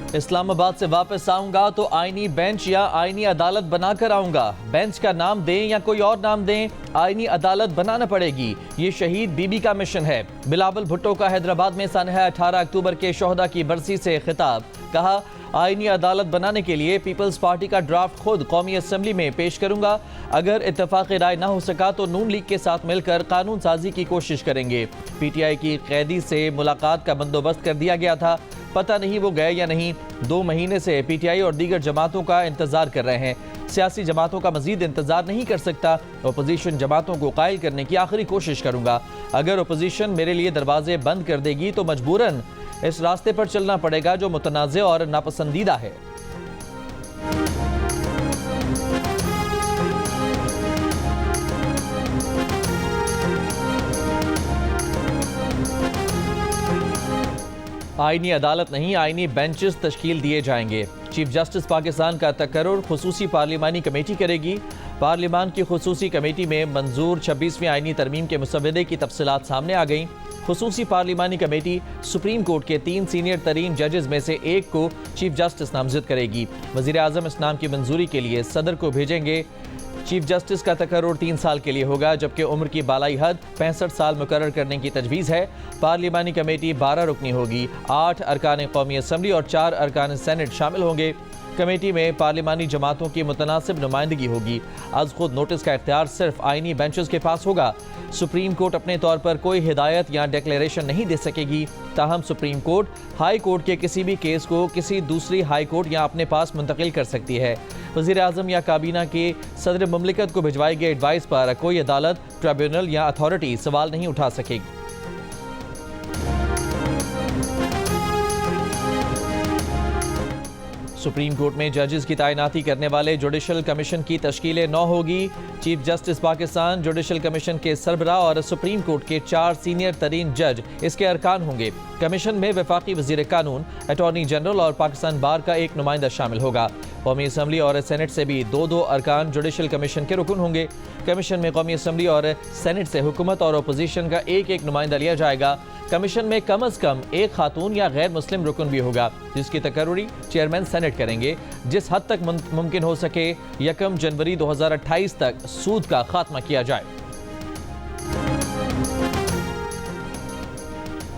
इस्लामाबाद से वापस आऊंगा तो आईनी बेंच या आईनी अदालत बनाकर आऊंगा। बेंच का नाम दें या कोई और नाम दें, आईनी अदालत बनाना पड़ेगी। ये शहीद बीबी का मिशन है। बिलावल भुट्टो का हैदराबाद में सनह 18 अक्टूबर के शोहदा की बरसी से खिताब। कहा, आईनी अदालत बनाने के लिए पीपल्स पार्टी का ड्राफ्ट खुद कौमी असम्बली में पेश करूंगा। अगर इत्तेफाक़ी राय ना हो सका तो नून लीग के साथ मिलकर कानून साजी की कोशिश करेंगे। पीटीआई की कैदी से मुलाकात का बंदोबस्त कर दिया गया था, पता नहीं वो गए या नहीं। 2 महीने से पीटीआई और दीगर जमातों का इंतजार कर रहे हैं। सियासी जमातों का मजीद इंतजार नहीं कर सकता। अपोजिशन जमातों को कायल करने की आखिरी कोशिश करूंगा। अगर अपोजिशन मेरे लिए दरवाजे बंद कर देगी तो मजबूरन इस रास्ते पर चलना पड़ेगा जो मुतनाज़े और नापसंदीदा है। आईनी अदालत नहीं, आईनी बेंचेस तश्कील दिए जाएंगे। चीफ जस्टिस पाकिस्तान का तकर्रुर खुसूसी पार्लिमानी कमेटी करेगी। पार्लिमान की खुसूसी कमेटी में मंजूर 26वीं आईनी तरमीम के मुसवदे की तफसीलात सामने आ गईं। खुसूसी पार्लिमानी कमेटी सुप्रीम कोर्ट के 3 सीनियर तरीन जजेस में से एक को चीफ जस्टिस नामजद करेगी। वज़ीर आज़म इस नाम की मंजूरी के लिए सदर को भेजेंगे। चीफ जस्टिस का तकर्रुर 3 साल के लिए होगा, जबकि उम्र की बालाई हद 65 साल मुकर्रर करने की तजवीज़ है। पार्लिमानी कमेटी 12 रुकनी होगी। 8 अरकान कौमी असम्बली और 4 अरकान सेनेट शामिल होंगे। कमेटी में पार्लिमानी जमातों की मुतनासिब नुमाइंदगी होगी। आज खुद नोटिस का इख्तियार सिर्फ आईनी बेंचेस के पास होगा। सुप्रीम कोर्ट अपने तौर पर कोई हिदायत या डिक्लेरेशन नहीं दे सकेगी। ताहम सुप्रीम कोर्ट हाई कोर्ट के किसी भी केस को किसी दूसरी हाई कोर्ट या अपने पास मुंतकिल कर सकती है। वज़ीर आज़म या काबीना के सदर मुमलिकत को भिजवाई गई एडवाइस पर कोई अदालत, ट्रिब्यूनल या अथॉरिटी सवाल नहीं उठा सकेगी। सुप्रीम कोर्ट में जजेस की तैनाती करने वाले जुडिशल कमीशन की तश्कील 9 होगी। Chief justice Pakistan judicial commission के सरबराह और सुप्रीम कोर्ट के 4 सीनियर तरीन जज इसके अरकान होंगे। कमीशन में वफाकी वजीर कानून, अटॉर्नी जनरल और पाकिस्तान बार का एक नुमाइंदा शामिल होगा। कौमी असम्बली और सेनेट से भी 2-2 अरकान जुडिशल कमीशन के रुकन होंगे। कमीशन में कौमी असम्बली और सेनेट से हुकूमत और अपोजिशन का एक नुमाइंदा लिया जाएगा। कमीशन में कम अज कम एक खातून या गैर मुस्लिम रुकन भी होगा, जिसकी तकर्रुरी चेयरमैन सेनेट करेंगे। जिस हद तक मुमकिन हो सके 1 जनवरी 2028 तक सूद का खात्मा किया जाए।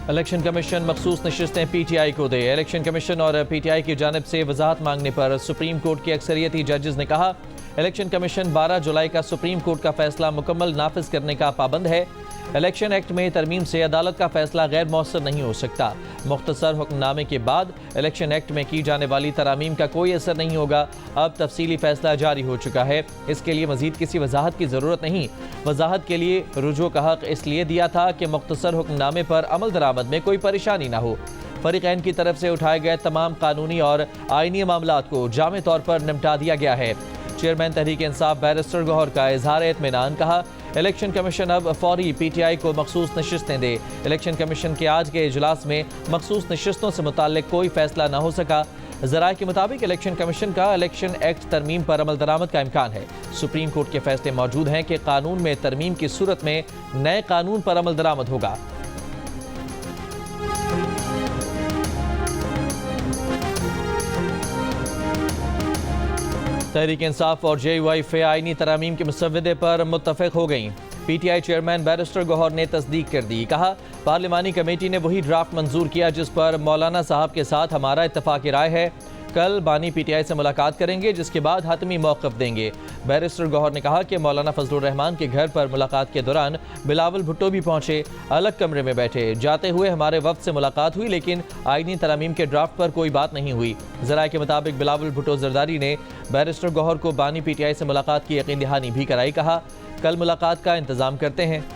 इलेक्शन कमीशन मखसूस नशिस्तें पीटीआई को दे। इलेक्शन कमीशन और पीटीआई की जानिब से वजाहत मांगने पर सुप्रीम कोर्ट के अक्सरियती जजेस ने कहा, इलेक्शन कमीशन 12 जुलाई का सुप्रीम कोर्ट का फैसला मुकम्मल नाफिज करने का पाबंद है। इलेक्शन एक्ट में तरमीम से अदालत का फैसला गैर मौसर नहीं हो सकता। मुख्तसर हुक्मनामे के बाद इलेक्शन एक्ट में की जाने वाली तरामीम का कोई असर नहीं होगा। अब तफसीली फैसला जारी हो चुका है, इसके लिए मजीद किसी वजाहत की ज़रूरत नहीं। वजाहत के लिए रुजू का हक इसलिए दिया था कि मुख्तसर हुक्मनामे पर अमल दरामद में कोई परेशानी न हो। फरीकैन की तरफ से उठाए गए तमाम कानूनी और आईनी मामलात को जामे तौर पर निपटा दिया गया है। चेयरमैन तहरीक इंसाफ बैरिस्टर गौहर का इजहार इत्मीनान। कहा, इलेक्शन कमीशन अब फौरी पीटीआई को मखसूस नशिस्तें दे। इलेक्शन कमीशन के आज के इजलास में मखसूस नशिस्तों से मुताल्लिक कोई फैसला न हो सका। ज़राए के मुताबिक इलेक्शन कमीशन का इलेक्शन एक्ट तरमीम पर अमल दरामद का इम्कान है। सुप्रीम कोर्ट के फैसले मौजूद हैं कि कानून में तरमीम की सूरत में नए कानून पर अमल दरामद होगा। तहरीक इंसाफ और JUI आईनी तरामीम के मुसव्वदे पर मुत्तफिक हो गई। पीटीआई चेयरमैन बैरिस्टर गौहर ने तस्दीक कर दी। कहा, पार्लिमानी कमेटी ने वही ड्राफ्ट मंजूर किया जिस पर मौलाना साहब के साथ हमारा इत्तफाक़ी राय है। कल बानी पीटीआई से मुलाकात करेंगे, जिसके बाद हतमी मौक़िफ़ देंगे। बैरिस्टर गौहर ने कहा कि मौलाना फजलुर रहमान के घर पर मुलाकात के दौरान बिलावल भुट्टो भी पहुंचे, अलग कमरे में बैठे। जाते हुए हमारे वफ्द से मुलाकात हुई, लेकिन आईनी तरामीम के ड्राफ्ट पर कोई बात नहीं हुई। ज़राए के मुताबिक बिलावल भुट्टो जरदारी ने बैरिस्टर गौहर को बानी पीटीआई से मुलाकात की यकीन दहानी भी कराई। कहा, कल मुलाकात का इंतज़ाम करते हैं।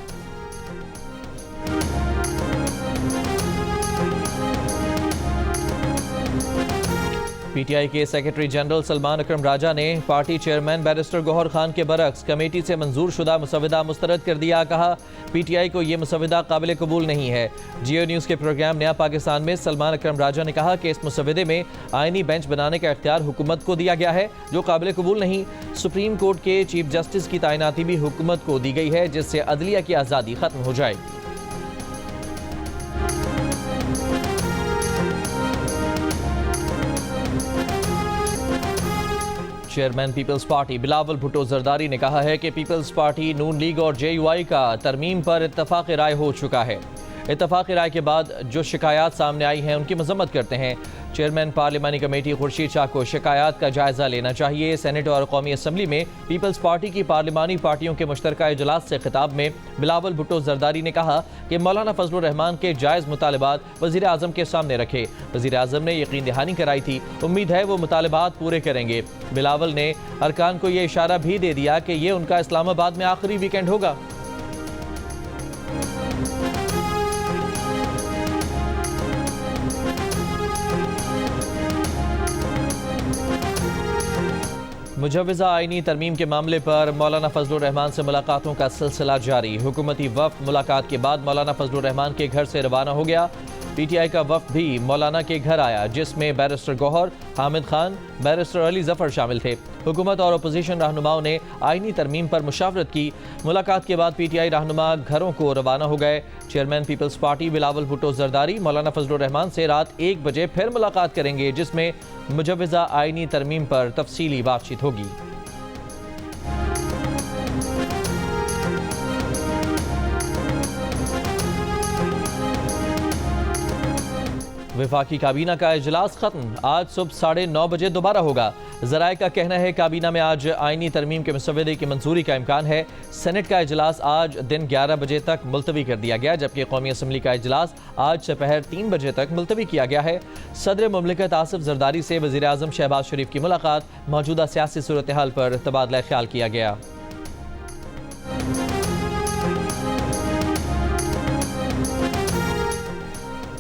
पीटीआई के सेक्रेटरी जनरल सलमान अकरम राजा ने party chairman barrister Gohar Khan के बरक्स कमेटी से मंजूर शुदा मुसवदा मुस्तरद कर दिया। कहा, पीटीआई को यह मुसवदा काबिल कबूल नहीं है। जियो न्यूज़ के प्रोग्राम नया पाकिस्तान में सलमान अकरम राजा ने कहा कि इस मुसवदे में आईनी बेंच बनाने का इख्तियार हुकूमत को दिया गया है, जो काबिल कबूल नहीं। सुप्रीम कोर्ट के चीफ जस्टिस की तैनाती भी हुकूमत को दी गई है, जिससे अदलिया की आज़ादी खत्म हो जाएगी। Chairman Peoples Party Bilawal Bhutto Zardari ने कहा है कि पीपल्स पार्टी, नून लीग और JUI का तरमीम पर इत्तफाक राय हो चुका है। इत्तफाक राय के बाद जो शिकायत सामने आई हैं उनकी मजम्मत करते हैं। चेयरमैन पार्लिमानी कमेटी खुर्शीद शाह को शिकायत का जायजा लेना चाहिए। सेनेट और कौमी असम्बली में पीपल्स पार्टी की पार्लिमानी पार्टियों के मुश्तरका इजलास से खिताब में बिलावल भुट्टो जरदारी ने कहा कि मौलाना फजलुर रहमान के जायज़ मुतालबात वज़ीर आज़म के सामने रखे। वज़ीर आज़म ने यकीन दहानी कराई थी, उम्मीद है वो मुतालबात पूरे करेंगे। बिलावल ने अरकान को ये इशारा भी दे दिया कि ये उनका इस्लामाबाद में आखिरी वीकेंड होगा। मुजव्वज़ा आईनी तरमीम के मामले पर मौलाना फजलुर रहमान से मुलाकातों का सिलसिला जारी। हुकूमती वफ़द मुलाकात के बाद मौलाना फजलुर रहमान के घर से रवाना हो गया। PTI का वफ़द भी मौलाना के घर आया, जिसमें बैरिस्टर गौहर, हामिद खान, बैरिस्टर अली जफ़र शामिल थे। हुकूमत और अपोजिशन रहनुमाओं ने आईनी तरमीम पर मुशावरत की। मुलाकात के बाद PTI रहनुमा घरों को रवाना हो गए। Chairman Peoples Party Bilawal Bhutto Zardari Maulana Fazlur Rahman से रात 1 बजे फिर मुलाकात करेंगे, जिसमें मुजव्वज़ा आईनी तरमीम पर तफसीली बातचीत होगी। वफाकी काबीना का इजलास खत्म, आज सुबह 9:30 बजे दोबारा होगा। ज़राए का कहना है काबीना में आज आईनी तरमीम के मसवदे की मंजूरी का इम्कान है। सेनेट का इजलास आज दिन 11 बजे तक मुलतवी कर दिया गया, जबकि कौमी असम्बली का इजलास आज दोपहर 3 बजे तक मुलतवी किया गया है। सदर मुमलिकत आसिफ जरदारी से वज़ीर आज़म शहबाज शरीफ की मुलाकात, मौजूदा सियासी सूरत हाल पर तबादला ख्याल किया गया।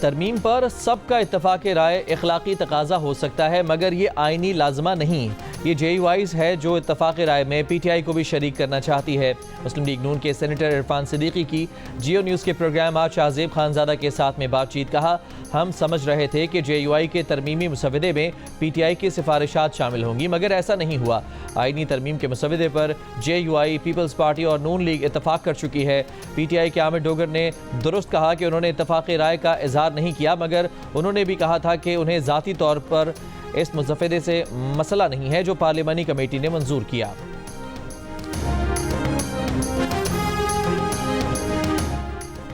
तरमीम पर सबका इत्तफाक राय इखलाकी तकाजा हो सकता है, मगर ये आईनी लाजमा नहीं। ये JUI है जो इत्तफाक राय में PTI को भी शरीक करना चाहती है। मुस्लिम लीग नून के सेनेटर इरफान सिद्दीकी की जियो न्यूज़ के प्रोग्राम आज शाहजेब खानजादा के साथ में बातचीत। कहा, हम समझ रहे थे कि JUI के तरमीमी मसवदे में PTI की सिफारिशात शामिल होंगी, मगर ऐसा नहीं हुआ। आईनी तरमीम के मसवदे पर JUI, पीपल्स पार्टी और नून लीग इत्तफाक कर चुकी है। PTI के आमिर डोगर ने दुरुस्त कहा कि उन्होंने इत्तफाक राय का इजहार नहीं किया, मगर उन्होंने भी कहा था कि उन्हें ज़ाती तौर पर इस मुज़फ़दे से मसला नहीं है जो पार्लिमानी कमेटी ने मंजूर किया।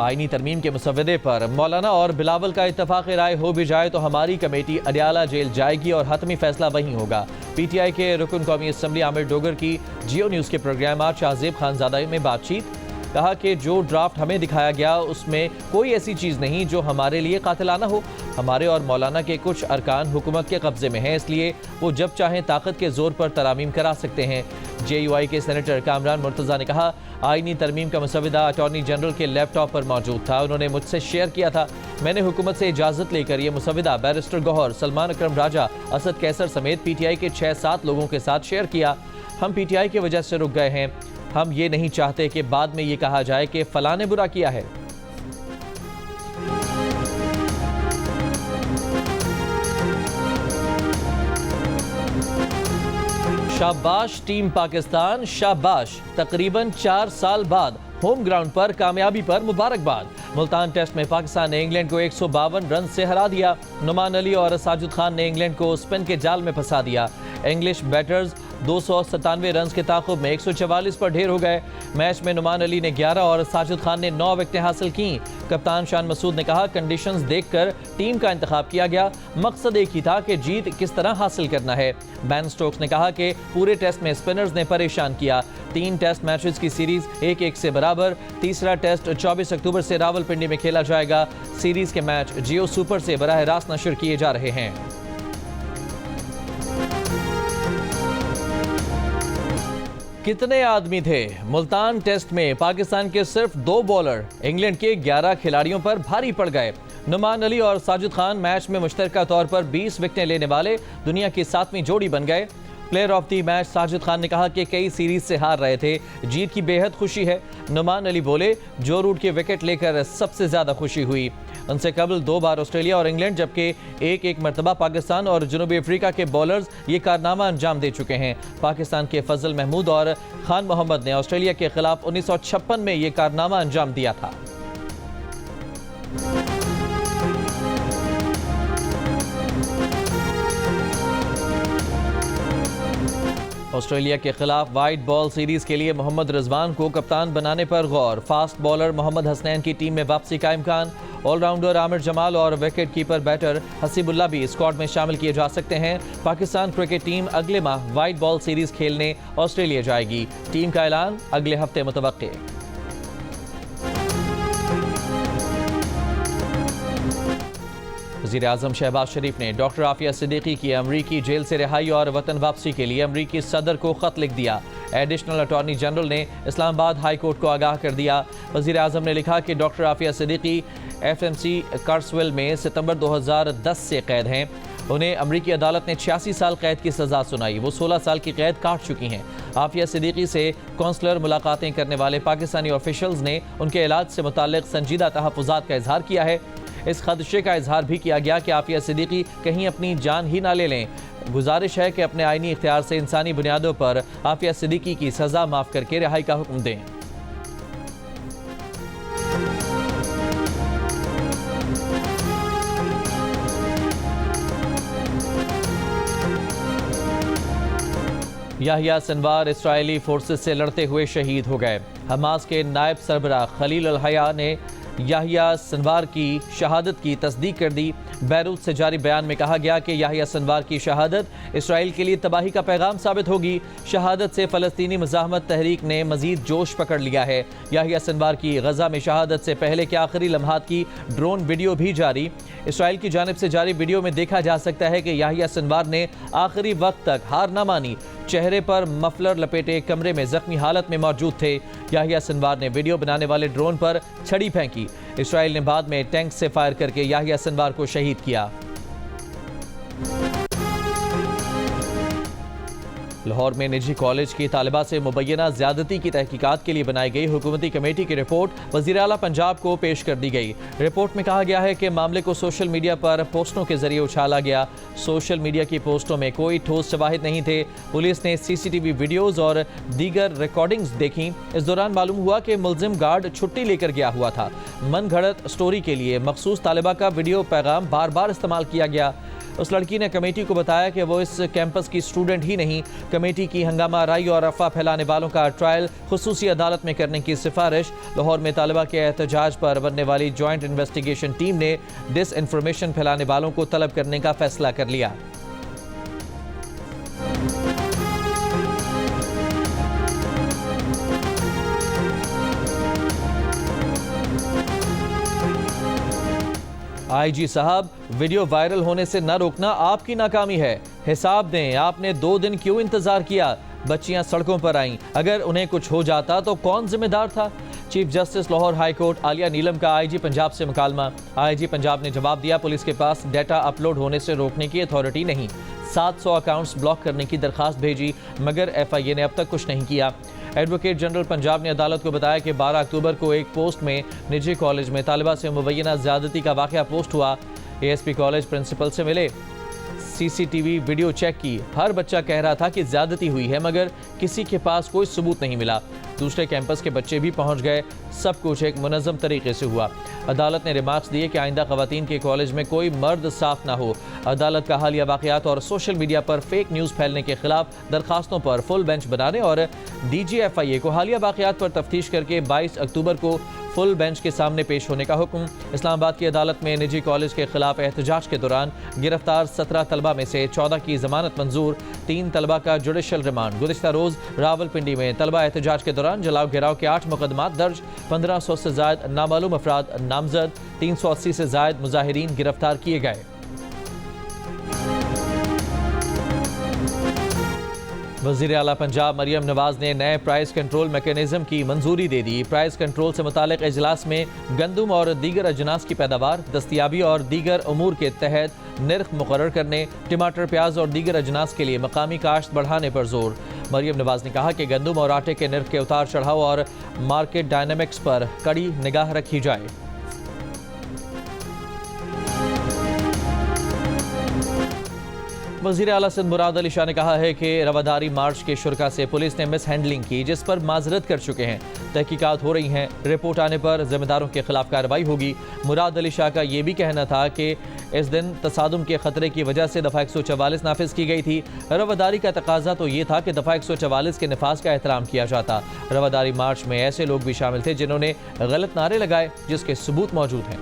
आईनी तरमीम के मसवदे पर मौलाना और बिलावल का इत्तफाक राय हो भी जाए तो हमारी कमेटी अडियाला जेल जाएगी और हतमी फैसला वहीं होगा। PTI के रुकन कौमी असम्बली आमिर डोगर की जियो न्यूज़ के प्रोग्राम आज शाहजेब खानजादा में बातचीत। कहा कि जो ड्राफ्ट हमें दिखाया गया उसमें कोई ऐसी चीज़ नहीं जो हमारे लिए कातिलाना हो। हमारे और मौलाना के कुछ अरकान हुकूमत के कब्जे में हैं, इसलिए वो जब चाहें ताकत के जोर पर तरामीम करा सकते हैं। JUI के सेनेटर कामरान मुर्तज़ा ने कहा, आईनी तरमीम का मसवदा अटॉर्नी जनरल के लैपटॉप पर मौजूद था, उन्होंने मुझसे शेयर किया था। मैंने हुकूमत से इजाज़त लेकर यह मसवदा बैरिस्टर गौहर, सलमान अकरम राजा, असद कैसर समेत PTI के 6-7 लोगों के साथ शेयर किया। हम PTI की वजह से रुक गए हैं। हम ये नहीं चाहते कि बाद में ये कहा जाए कि फलां ने बुरा किया है। शाबाश टीम पाकिस्तान, शाबाश। तकरीबन 4 साल बाद होम ग्राउंड पर कामयाबी पर मुबारकबाद। मुल्तान टेस्ट में पाकिस्तान ने इंग्लैंड को 152 रन से हरा दिया। नुमान अली और साजिद खान ने इंग्लैंड को स्पिन के जाल में फंसा दिया। इंग्लिश बैटर्स 297 रन के ताक़ुब में 144 पर ढेर हो गए। मैच में नुमान अली ने 11 और साजिद खान ने 9 विकेटें हासिल की। कप्तान शान मसूद ने कहा, कंडीशंस देखकर टीम का इंतखाब किया गया, मकसद एक ही था कि जीत किस तरह हासिल करना है। बैन स्टोक्स ने कहा कि पूरे टेस्ट में स्पिनर्स ने परेशान किया। 3 टेस्ट मैचेस की सीरीज 1-1 से बराबर। तीसरा टेस्ट 24 अक्टूबर से रावलपिंडी में खेला जाएगा। सीरीज के मैच जियो सुपर से बराह रास्त नशर किए जा रहे हैं। कितने आदमी थे? मुल्तान टेस्ट में पाकिस्तान के सिर्फ 2 बॉलर इंग्लैंड के 11 खिलाड़ियों पर भारी पड़ गए। नुमान अली और साजिद खान मैच में मुश्तरका तौर पर 20 विकेटें लेने वाले दुनिया की 7वीं जोड़ी बन गए। Player of the match Sajid Khan ने कहा कि कई सीरीज से हार रहे थे, जीत की बेहद खुशी है। नुमान अली बोले, जो रूट के विकेट लेकर सबसे ज्यादा खुशी हुई। उनसे कबल 2 बार ऑस्ट्रेलिया और इंग्लैंड, जबकि एक मरतबा पाकिस्तान और जनूबी अफ्रीका के बॉलर्स ये कारनामा अंजाम दे चुके हैं। पाकिस्तान के फजल महमूद और खान मोहम्मद ने ऑस्ट्रेलिया के खिलाफ 1956 में ये कारनामा अंजाम दिया था। ऑस्ट्रेलिया के खिलाफ वाइट बॉल सीरीज के लिए मोहम्मद रिजवान को कप्तान बनाने पर गौर। फास्ट बॉलर मोहम्मद हसनैन की टीम में वापसी का इम्कान। ऑलराउंडर आमिर जमाल और विकेट कीपर बैटर हसीबुल्ला भी स्क्वाड में शामिल किए जा सकते हैं। पाकिस्तान क्रिकेट टीम अगले माह वाइट बॉल सीरीज खेलने ऑस्ट्रेलिया जाएगी। टीम का ऐलान अगले हफ्ते मुतवक्के। वज़ीर-ए-आज़म शहबाज शरीफ ने डॉक्टर आफिया सिद्दीकी की अमरीकी जेल से रिहाई और वतन वापसी के लिए अमरीकी सदर को खत लिख दिया। एडिशनल अटॉर्नी जनरल ने इस्लामाबाद हाई कोर्ट को आगाह कर दिया। वज़ीर-ए-आज़म ने लिखा कि डॉक्टर आफिया सिद्दीकी FMC कार्सवेल में सितंबर 2010 से कैद हैं। उन्हें अमरीकी अदालत ने 86 साल कैद की सज़ा सुनाई। वो 16 साल की कैद काट चुकी हैं। आफिया सिद्दीकी से कौंसलर मुलाकातें करने वाले पाकिस्तानी ऑफिशल्स ने उनके इलाज से मुताल्लिक संजीदा तहफ़्फ़ुज़ात का इजहार किया है। इस खदशे का इजहार भी किया गया कि आफिया सिद्दीकी कहीं अपनी जान ही ना ले लें। गुजारिश है कि अपने आईनी इख्तियार से इंसानी बुनियादों पर आफिया सिद्दीकी की सज़ा माफ़ करके रिहाई का हुक्म दें। याहिया सिनवार इस्राएली फोर्सेस से लड़ते हुए शहीद हो गए। हमास के नायब सरबराह खलील अल हया ने याहिया सिनवार की शहादत की तस्दीक कर दी। बैरूत से जारी बयान में कहा गया कि याहिया सिनवार की शहादत इसराइल के लिए तबाही का पैगाम साबित होगी। शहादत से फ़लस्तीनी मुज़ाहमत तहरीक ने मज़ीद जोश पकड़ लिया है। याहिया सिनवार की गज़ा में शहादत से पहले के आखिरी लम्हात की ड्रोन वीडियो भी जारी। इसराइल की जानिब से जारी वीडियो में देखा जा सकता है कि याहिया सिनवार ने आखिरी वक्त तक हार न मानी। चेहरे पर मफलर लपेटे कमरे में जख्मी हालत में मौजूद थे। याहिया सिनवार ने वीडियो बनाने वाले ड्रोन पर छड़ी फेंकी। इसराइल ने बाद में टैंक से फायर करके याहिया सिनवार को शहीद किया। लाहौर में निजी कॉलेज की तालिबा से मुबैना ज्यादती की तहकीकात के लिए बनाई गई हुकूमती कमेटी की रिपोर्ट वज़ीर आला पंजाब को पेश कर दी गई। रिपोर्ट में कहा गया है कि मामले को सोशल मीडिया पर पोस्टों के जरिए उछाला गया। सोशल मीडिया की पोस्टों में कोई ठोस शवाहिद नहीं थे। पुलिस ने CCTV वीडियोज़ और दीगर रिकॉर्डिंग्स देखी। इस दौरान मालूम हुआ कि मुलजिम गार्ड छुट्टी लेकर गया हुआ था। मन घड़त स्टोरी के लिए मखसूस तालिबा का वीडियो पैगाम बार बार इस्तेमाल किया गया। उस लड़की ने कमेटी को बताया कि वो इस कैंपस की स्टूडेंट ही नहीं। कमेटी की हंगामा राई और अफवाह फैलाने वालों का ट्रायल खुसूसी अदालत में करने की सिफारिश। लाहौर में तालिबा के एहतजाज पर बनने वाली जॉइंट इन्वेस्टिगेशन टीम ने डिस इन्फॉर्मेशन फैलाने वालों को तलब करने का फैसला कर लिया। IG साहब, वीडियो वायरल होने से न रोकना आपकी नाकामी है। हिसाब दें, आपने 2 दिन क्यों इंतजार किया? बच्चियां सड़कों पर आईं, अगर उन्हें कुछ हो जाता तो कौन जिम्मेदार था? Chief justice Lahore high court Aliya Neelam का IG पंजाब से मुकालमा। IG पंजाब ने जवाब दिया, पुलिस के पास डाटा अपलोड होने से रोकने की अथॉरिटी नहीं। 700 अकाउंट्स ब्लॉक करने की दरखास्त भेजी, मगर FIA ने अब तक कुछ नहीं किया। एडवोकेट जनरल पंजाब ने अदालत को बताया कि 12 अक्टूबर को एक पोस्ट में निजी कॉलेज में तालिबा से मुबैना ज़्यादती का वाक़या पोस्ट हुआ। ASP कॉलेज प्रिंसिपल से मिले, CCTV वीडियो चेक की। हर बच्चा कह रहा था कि ज़्यादती हुई है, मगर किसी के पास कोई सबूत नहीं मिला। दूसरे कैंपस के बच्चे भी पहुंच गए। सब कुछ एक मुनज़्ज़म तरीके से हुआ। अदालत ने रिमार्क्स दिए कि आइंदा ख़वातीन के कॉलेज में कोई मर्द साफ ना हो। अदालत का हालिया वाक़यात और सोशल मीडिया पर फेक न्यूज़ फैलने के खिलाफ दरखास्तों पर फुल बेंच बनाने और DG FIA को हालिया वाक़यात पर तफ्तीश करके 22 अक्टूबर को फुल बेंच के सामने पेश होने का हुक्म। इस्लामाबाद की अदालत में निजी कॉलेज के खिलाफ एहतजाज के दौरान गिरफ्तार 17 तलबा में से 14 की जमानत मंजूर। 3 तलबा का जुडिशल रिमांड। गुज़िश्ता रोज़ रावलपिंडी में तलबा एहतजाज के दौरान जलाव गिराव के 8 मुकदमात दर्ज। 1500 से ज़ायद नामालूम अफराद नामजद। 380 से ज़ायद मुजाहिरीन गिरफ्तार किए गए। वज़ीर आला पंजाब मरियम नवाज ने नए प्राइस कंट्रोल मैकेनिज्म की मंजूरी दे दी। प्राइस कंट्रोल से मुतालिक इजलास में गंदम और दीगर अजनास की पैदावार, दस्तियाबी और दीगर अमूर के तहत नर्ख मुकर्रर करने, टमाटर, प्याज और दीगर अजनास के लिए मकामी काश्त बढ़ाने पर जोर। मरियम नवाज ने कहा कि गंदम और आटे के नर्ख के उतार चढ़ाव और मार्केट डायनामिक्स पर कड़ी निगाह रखी जाए। वज़ीर आला सिंध मुराद अली शाह ने कहा है कि रवादारी मार्च के शुरका से पुलिस ने मिस हैंडलिंग की, जिस पर माजरत कर चुके हैं। तहकीकात हो रही हैं, रिपोर्ट आने पर जिम्मेदारों के खिलाफ कार्रवाई होगी। मुराद अली शाह का ये भी कहना था कि इस दिन तसादुम के खतरे की वजह से दफ़ा 144 नाफिज की गई थी। रवादारी का तकाजा तो ये था कि दफ़ा 144 के नफाज का एहतराम किया जाता। रवादारी मार्च में ऐसे लोग भी शामिल थे जिन्होंने गलत नारे लगाए, जिसके सबूत मौजूद हैं।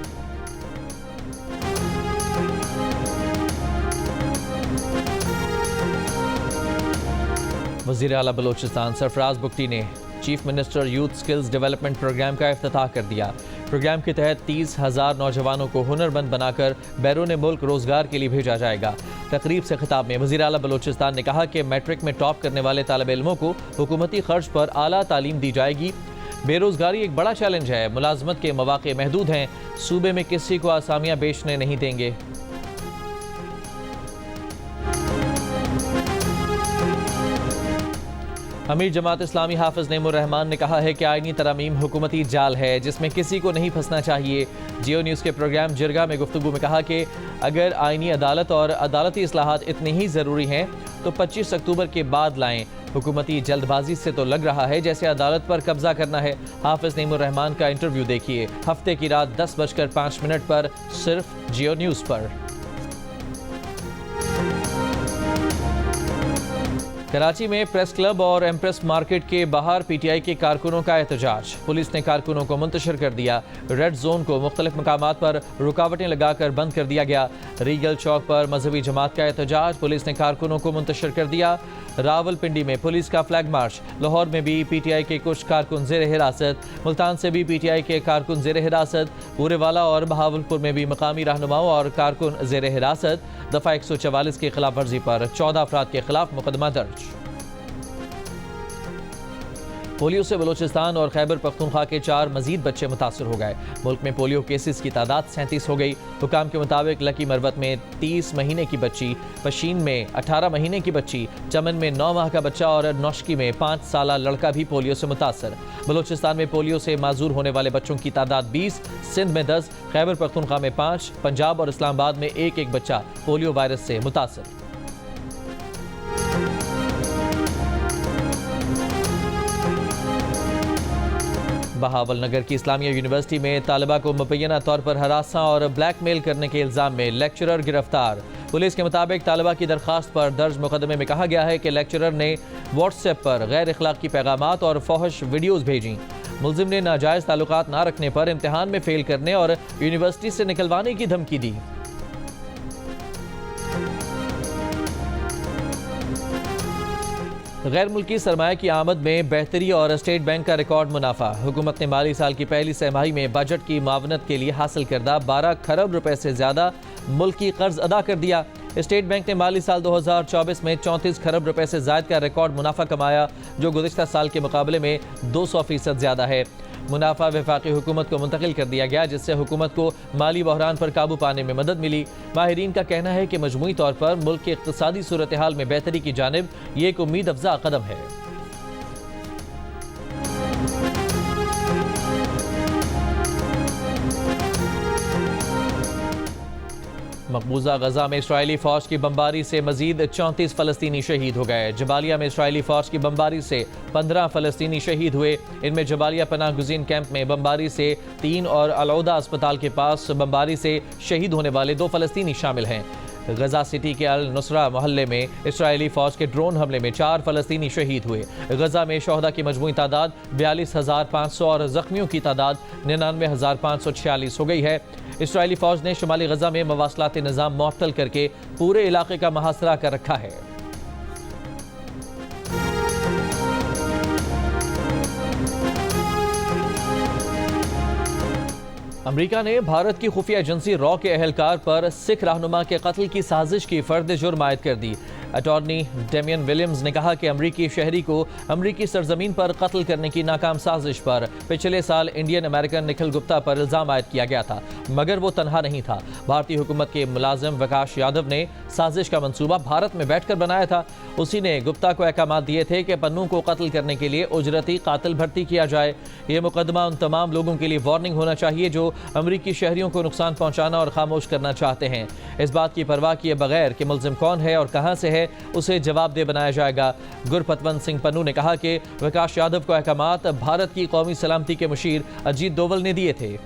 वज़ीर आला बलोचिस्तान सरफराज बुगटी ने chief minister youth skills development programme का इफ्तिताह कर दिया। प्रोग्राम के तहत 30,000 नौजवानों को हुनरमंद बनाकर बैरून मुल्क रोजगार के लिए भेजा जाएगा। तकरीब से खिताब में वज़ीर आला बलोचिस्तान ने कहा कि मैट्रिक में टॉप करने वाले तालिब इल्मों को हुकूमती खर्च पर आला तालीम दी जाएगी। बेरोजगारी एक बड़ा चैलेंज है, मुलाजमत के मौके महदूद हैं, सूबे में किसी को आसामियाँ बेचने नहीं देंगे। अमीर जमात इस्लामी हाफिज नेमुर रहमान ने कहा है कि आईनी तरामीम हुकूमती जाल है, जिसमें किसी को नहीं फंसना चाहिए। जियो न्यूज़ के प्रोग्राम जिरगा में गुफ्तगू में कहा कि अगर आईनी अदालत और अदालती इस्लाहात इतनी ही ज़रूरी हैं तो 25 अक्टूबर के बाद लाएं। हुकूमती जल्दबाजी से तो लग रहा है जैसे अदालत पर कब्जा करना है। हाफिज नेमुर रहमान का इंटरव्यू देखिए हफ्ते की रात 10:05 पर सिर्फ जियो न्यूज़ पर। कराची में प्रेस क्लब और एम्प्रेस मार्केट के बाहर पीटीआई के कारकुनों का एहतजाज। पुलिस ने कारकुनों को मुंतशिर कर दिया। रेड जोन को मुख्तलिफ मकामात पर रुकावटें लगाकर बंद कर दिया गया। रीगल चौक पर मजहबी जमात का एहतजाज, पुलिस ने कारकुनों को मुंतशिर कर दिया। रावलपिंडी में पुलिस का फ्लैग मार्च। लाहौर में भी पीटीआई के कुछ कारकुन जेर हिरासत। मुल्तान से भी पीटीआई के कारकुन जेर हिरासत। पूरेवाला और बहावलपुर में भी मकामी रहनुमाओं और कारकुन जेर हिरासत। दफ़ा 144 की खिलाफ वर्जी पर 14 अफराद के खिलाफ मुकदमा दर्ज। पोलियो से बलोचिस्तान और खैबर पख्तूनख्वा के 4 मजीद बच्चे मुतासर हो गए। मुल्क में पोलियो केसेस की तादाद 37 हो गई। हुकाम के मुताबिक लकी मरवत में 30 महीने की बच्ची, पशीन में 18 महीने की बच्ची, चमन में 9 माह का बच्चा और नौशकी में 5 साल लड़का भी पोलियो से मुतासर। बलोचिस्तान में पोलियो से माजूर होने वाले बच्चों की तादाद 20, सिंध में 10, खैबर पख्तूनख्वा में 5, पंजाब और इस्लामाबाद में एक बच्चा पोलियो वायरस से मुतासर। बहावल नगर की इस्लामिया यूनिवर्सिटी में तालिबा को मुबैना तौर पर हरासा और ब्लैकमेल करने के इल्जाम में लेक्चरर गिरफ्तार। पुलिस के मुताबिक तालिबा की दरखास्त पर दर्ज मुकदमे में कहा गया है कि लेक्चरर ने व्हाट्सएप पर गैर अखलाकी पैगामात और फौहश वीडियोज़ भेजी। मुल्जिम ने नाजायज़ ताल्लुकात ना रखने पर इम्तिहान में फेल करने और यूनिवर्सिटी से निकलवाने की धमकी दी। गैर मुल्की सरमाया की आमद में बेहतरी और स्टेट बैंक का रिकॉर्ड मुनाफा। हुकूमत ने माली साल की पहली सहमाही में बजट की मावनत के लिए हासिल करदा 12 खरब रुपए से ज़्यादा मुल्की कर्ज अदा कर दिया। स्टेट बैंक ने माली साल 2024 में 34 खरब रुपए से ज़ायद का रिकॉर्ड मुनाफा कमाया, जो गुज़िश्ता साल के मुकाबले में 200% ज़्यादा है। मुनाफा वफाकी हुकूमत को मुंतकिल कर दिया गया, जिससे हुकूमत को माली बहरान पर काबू पाने में मदद मिली। माहिरीन का कहना है कि मजमूई तौर पर मुल्क के इक़्तिसादी सूरत हाल में बेहतरी की जानिब ये एक उम्मीद अफजा कदम है। मकबूजा गजा में इसराइली फौज की बमबारी से मजीद 34 फलस्तीनी शहीद हो गए। जबालिया में इसराइली फौज की बमबारी से 15 फलस्तीनी शहीद हुए। इनमें जबालिया पनाह गुज़ीन कैंप में बमबारी से 3 और अलौदा अस्पताल के पास बमबारी से शहीद होने वाले 2 फलस्तीनी शामिल हैं। गजा सिटी के अल नुसरा मोहल्ले में इसराइली फौज के ड्रोन हमले में 4 फलस्तीनी शहीद हुए। गजा में शोहदा की मजमूई तादाद 42,500 और जख्मियों की तादाद 99,546 हो गई है। इसराइली फौज ने शुमाली गजा में मवासलाती निज़ाम मुअत्तल करके पूरे इलाके का मुहासरा कर रखा है। अमेरिका ने भारत की खुफिया एजेंसी रॉ के अहलकार पर सिख रहनुमा के कत्ल की साजिश की फर्द जुर्म आयद कर दी। अटॉर्नी डेमियन विलियम्स ने कहा कि अमरीकी शहरी को अमरीकी सरजमीन पर कत्ल करने की नाकाम साजिश पर पिछले साल इंडियन अमेरिकन निखिल गुप्ता पर इल्ज़ाम आयद किया गया था, मगर वो तनहा नहीं था। भारतीय हुकूमत के मुलाजिम विकास यादव ने साजिश का मंसूबा भारत में बैठकर बनाया था। उसी ने गुप्ता को अहकाम दिए थे कि पन्नू को कत्ल करने के लिए उजरती कातिल भर्ती किया जाए। ये मुकदमा उन तमाम लोगों के लिए वार्निंग होना चाहिए जो अमरीकी शहरियों को नुकसान पहुँचाना और खामोश करना चाहते हैं। इस बात की परवाह किए बगैर कि मुल्जिम कौन है और कहां से है, उसे जवाबदेह बनाया जाएगा। गुरपतवंत सिंह पन्नू ने कहा कि विकास यादव को अहकामात भारत की कौमी सलामती के मुशीर अजीत डोवल ने दिए थे।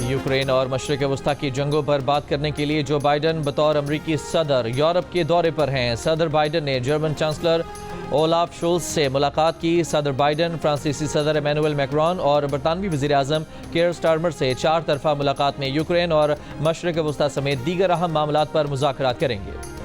यूक्रेन और मशरिक वस्ता की जंगों पर बात करने के लिए जो बाइडन बतौर अमरीकी सदर यूरोप के दौरे पर हैं। सदर बाइडन ने जर्मन चांसलर ओलाफ शोल्स से मुलाकात की। सदर बाइडन फ्रांसीसी सदर इमैनुअल मैक्रोन और बरतानवी वज़ीर आज़म केयर स्टारमर से 4 तरफा मुलाकात में यूक्रेन और मशरिक वस्ता समेत दीगर अहम मामलात पर मुज़ाकरात करेंगे।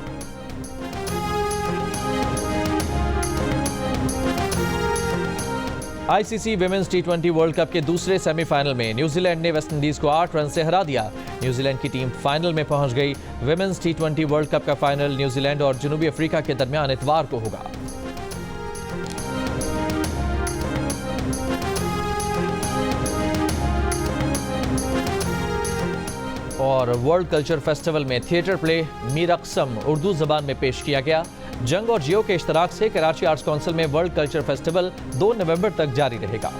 आईसीसी विमेंस टी20 वर्ल्ड कप के दूसरे सेमीफाइनल में न्यूजीलैंड ने वेस्टइंडीज को 8 रन से हरा दिया। न्यूजीलैंड की टीम फाइनल में पहुंच गई। विमेंस टी20 वर्ल्ड कप का फाइनल न्यूजीलैंड और जनूबी अफ्रीका के दरमियान इतवार को होगा। और वर्ल्ड कल्चर फेस्टिवल में थिएटर प्ले मीर अक्सम उर्दू जबान में पेश किया गया। जंग और जियो के इश्तराक से कराची आर्ट्स काउंसिल में वर्ल्ड कल्चर फेस्टिवल 2 नवंबर तक जारी रहेगा।